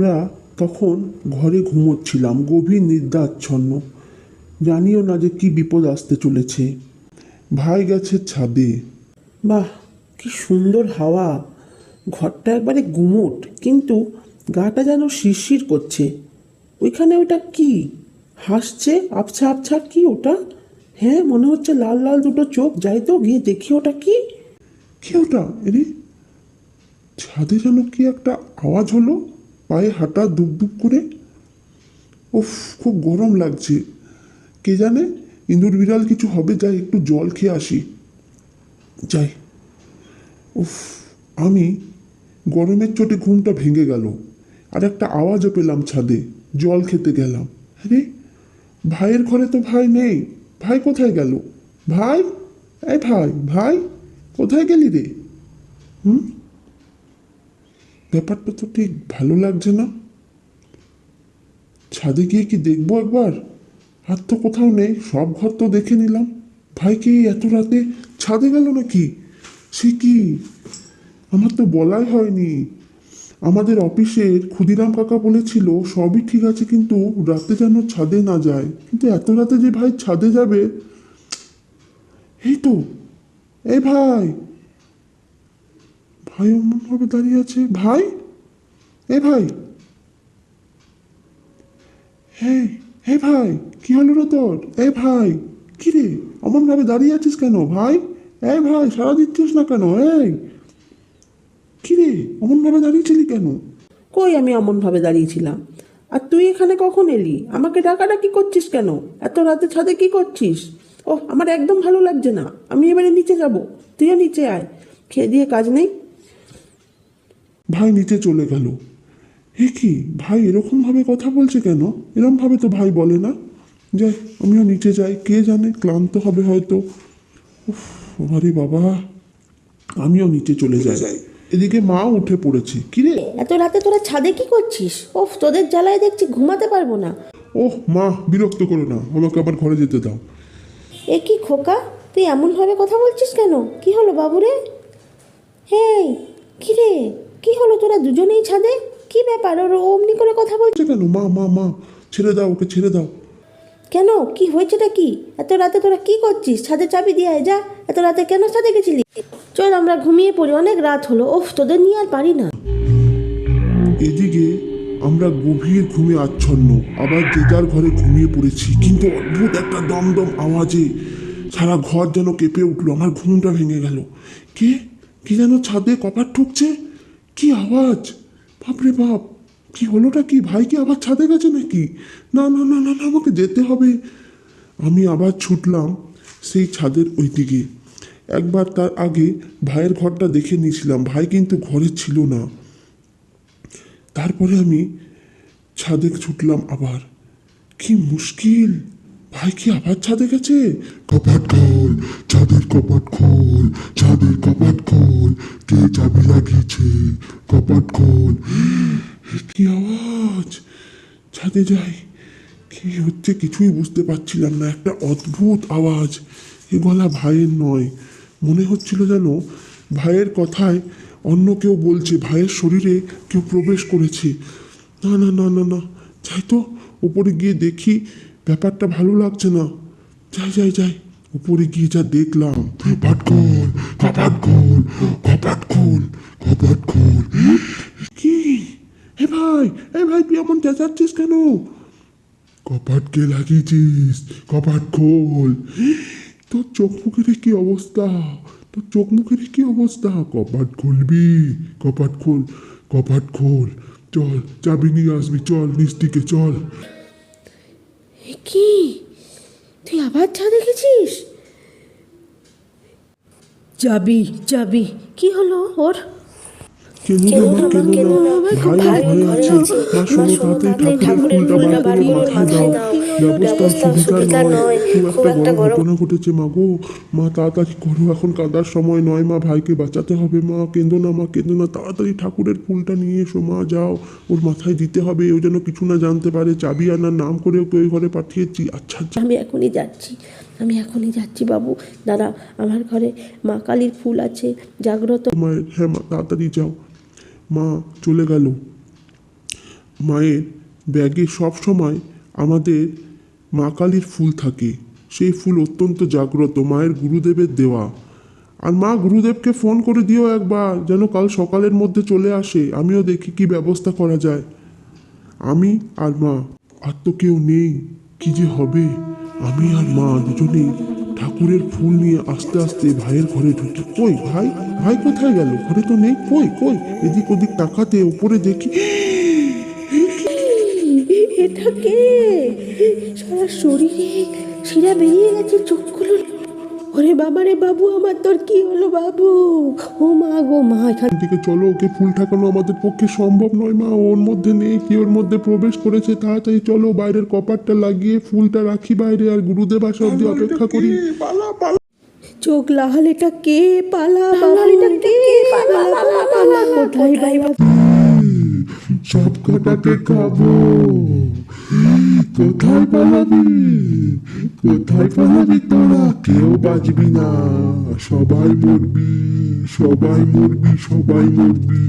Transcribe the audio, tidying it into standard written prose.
আমরা তখন ঘরে ঘুমোচ্ছিলাম, গভীর নিদ্রাচ্ছন্ন। জানিও না যে কি বিপদ আসতে চলেছে। ভাই গেছে ছাদে। বাহ, কি সুন্দর হাওয়া! ঘরটা একবারে গুমোট, কিন্তু গাটা যেন শিরশির করছে। ওইখানে ওটা কি হাসছে? আবছা আবছা কি ওটা? হ্যাঁ, মনে হচ্ছে লাল লাল দুটো চোখ। যাই তো, গিয়ে দেখি ওটা কি। কি ওটা? এরে, ছাদে যেন কি একটা আওয়াজ হলো, পায়ে হাঁটা দুপ দুপ করে। উফ, খুব গরম লাগছে। কে জানে, ইঁদুর বিড়াল কিছু হবে। যাই, একটু জল খেয়ে আসি। যাই। উফ, আমি গরমের চোটে ঘুমটা ভেঙে গেল। আর একটা আওয়াজও পেলাম ছাদে। জল খেতে গেলাম। আরে, ভাইয়ের ঘরে তো ভাই নেই। ভাই কোথায় গেল? ভাই, এই ভাই, ভাই কোথায় গেলি রে? হুম, ব্যাপারটা তো ঠিক ভালো লাগছে না। ছাদে গিয়ে কি দেখবো একবার? আর তো কোথাও নেই, সব ঘর তো দেখে নিলাম। ভাই কি এত রাতে ছাদে গেল নাকি? সে কি, আমার তো বলাই হয়নি। আমাদের অফিসের ক্ষুদিরাম কাকা বলেছিল সবই ঠিক আছে, কিন্তু রাতে যেন ছাদে না যায়। কিন্তু এত রাতে যে ভাই ছাদে যাবে! এই তো, এই ভাই, ভাই অমন ভাবে দাঁড়িয়ে আছে। ভাই, এ ভাই, হ্যাঁ, হে ভাই, কি হলো রে তোর? এ ভাই, কি রে, অমন ভাবে দাঁড়িয়ে আছিস কেন ভাই? এই ভাই, সারা দিচ্ছিস না কেন? এই, কি রে, অমন ভাবে দাঁড়িয়েছিলি কেন? কই আমি অমনভাবে দাঁড়িয়েছিলাম? আর তুই এখানে কখন এলি? আমাকে ডাকাডাকি করছিস কেন? এত রাতে ছাদে কি করছিস? ও, আমার একদম ভালো লাগছে না। আমি এবারে নিচে যাব। তুইও নিচে আয়, খেয়ে দিয়ে কাজ নেই। ভাই নিচে চলে গেল। এ কি, ভাই এরকম ভাবে কথা বলছে কেন? এরকম ভাবে তো ভাই বলে না। যাই, আমিও নিচে যাই। কে জানে, ক্লান্ত হবে হয়তো। উফ, আরে বাবা, আমিও নিচে চলে যাই। এদিকে মা উঠে পড়েছে। কিরে? এত রাতে তোরা ছাদে কি করছিস? ওফ, তোদের জ্বালায় দেখছি ঘুমাতে পারবো না। ওহ মা, বিরক্ত করো না, আমাকে আবার ঘরে যেতে দাও। এ কি খোকা, তুই এমনভাবে কথা বলছিস কেন? কি হলো বাবুরে? হেই, কি রে, কি হলো? তোরা দুজনেই ছাদে? কি ব্যাপার? ওর অমনি করে কথা বল। কেন? মা মা মা, ছেড়ে দাও ওকে, ছেড়ে দাও। কেন, কি হয়েছেটা কি? এত রাতে তোরা কি করছিস? ছাদে চাবি দিয়ে আয় যা। এত রাতে কেন ছাদে গেছিলি? চল আমরা ঘুমিয়ে পড়ি, অনেক রাত হলো। ওফ, তোদের নিয়ে আর পারি না। এদিকে আমরা গভীর ঘুমে আচ্ছন্ন, আবার যে যার ঘরে ঘুমিয়ে পড়েছি, কিন্তু অদ্ভুত একটা দমদম আওয়াজে সারা ঘর যেন কেঁপে উঠলো। আমার ঘুমটা ভেঙে গেল। কে, কি যেন ছাদে কপাট ঠুকছে। কি আওয়াজ! বাপরে বাপ, কি হলোটা কি? ভাই কি আবার ছাদে গেছে নাকি? না না না না না, আমাকে যেতে হবে। আমি আবার ছুটলাম সেই ছাদের ওই দিকে। একবার তার আগে ভাইয়ের ঘরটা দেখে নিয়েছিলাম, ভাই কিন্তু ঘরে ছিল না। তারপরে আমি ছাদে ছুটলাম আবার। কি মুশকিল, ভাই কি আবার ছাদে গেছে? কপাট খোল, ছাদের কপাট খোল, ছাদের কপাট খোল, কে চাবি লাগিয়েছে? কপাট খোল। কি আওয়াজ! ছাদে যাই, কি হচ্ছে কিছুই বুঝতে পারছিলাম না। একটা অদ্ভুত আওয়াজ। এ গলা ভাইয়ের নয়, মনে হচ্ছিল যেন ভাইয়ের কথায় অন্য কেউ বলছে। ভাইয়ের শরীরে কেউ প্রবেশ করেছে। না না না না না, যাই তো, উপরে গিয়ে দেখি। ব্যাপারটা ভালো লাগছে না। যাই যাই যাই, উপরে গিয়ে যা দেখলাম! কপাট খোল, কপাট খোল, কপাট খোল, কপাট খোল। কি, হে ভাই, এ ভাই, তুই এমন চেঁচাচ্ছিস কেন? কপাট কে লাগিয়েছিস? কপাট খোল। তোর চোখ মুখের কি অবস্থা? তোর চোখ মুখের কি অবস্থা? কপাট খুলবি? কপাট খোল, কপাট খোল। চল, চাবি নিয়ে আসবি, চল নিচ দিকে চল। এ কি, তুই আবার ছাদে গেছিস? চাবি, চাবি, কি হলো ওর? কেঁদো না মা, কেঁদো না। ভাই ঘরে আছে। মা শোনো, তাড়াতাড়ি ঠাকুরের ফুলটা বার করে ওর মাথায় দাও। ব্যবস্থা সুবিধা নয়, খুব একটা বড় ঘটনা ঘটেছে মা গো। মা তাড়াতাড়ি করো, এখন কাঁদার সময় নয় মা, ভাইকে বাঁচাতে হবে। মা কেঁদো না, মা কেঁদো না, তাড়াতাড়ি ঠাকুরের ফুলটা নিয়ে এসো মা, যাও। ওর মাথায় দিতে হবে, ও যেন কিছু না জানতে পারে। চাবি আনার নাম করে ওকে ওই ঘরে পাঠিয়েছি। আচ্ছা আচ্ছা। আমি এখনই যাচ্ছি, আমি এখনই যাচ্ছি বাবু। দাঁড়া, আমার ঘরে মা কালীর ফুল আছে, জাগ্রত। মায়ের, হ্যাঁ মা, তাড়াতাড়ি যাও। মা চলে গেল। মায়ের ব্যাগে সব সময় আমাদের মা কালীর ফুল থাকে। সেই ফুল অত্যন্ত জাগ্রত, মায়ের গুরুদেবের দেওয়া। আর মা গুরুদেবকে ফোন করে দিও একবার, যেন কাল সকালের মধ্যে চলে আসে, আমিও দেখি কি ব্যবস্থা করা যায়। আমি আর মা, আর তো কেউ নেই, কি যে হবে। আমি আর মা দুজনেই ঠাকুরের ফুল নিয়ে আস্তে আস্তে ভাইয়ের ঘরে ঢুকি। কই ভাই, ভাই কোথায় গেল? ঘরে তো নেই। কই কই, এদিক ওদিক তাকাতে উপরে দেখি এটা কে? সারা শরীরে শিরা বেরিয়ে গেছে, চোখগুলো। ওরে বাবা রে বাবু, আমার তোর কি হলো বাবু? ও মা গো মা, এখান দিকে চলো, ওকে ফুল ঠেকানো আমাদের পক্ষে সম্ভব নয় মা। ওর মধ্যে নেই, কি ওর মধ্যে প্রবেশ করেছে। তাড়াতাড়ি চলো, বাইরের কপাটটা লাগিয়ে ফুলটা রাখি বাইরে, আর গুরুদেব আসা অব্দি অপেক্ষা করি। চোখ লাল, এটা কে? পালা বাবা, এটা কে? পালা পালা পালা, কোথায় ভাই বাবা? সব কটাকে খাবো। কোথায় পালাবি, কোথায় পালাবি তোরা? কেউ বাঁচবি না, সবাই মরবি, সবাই মরবি, সবাই মরবি।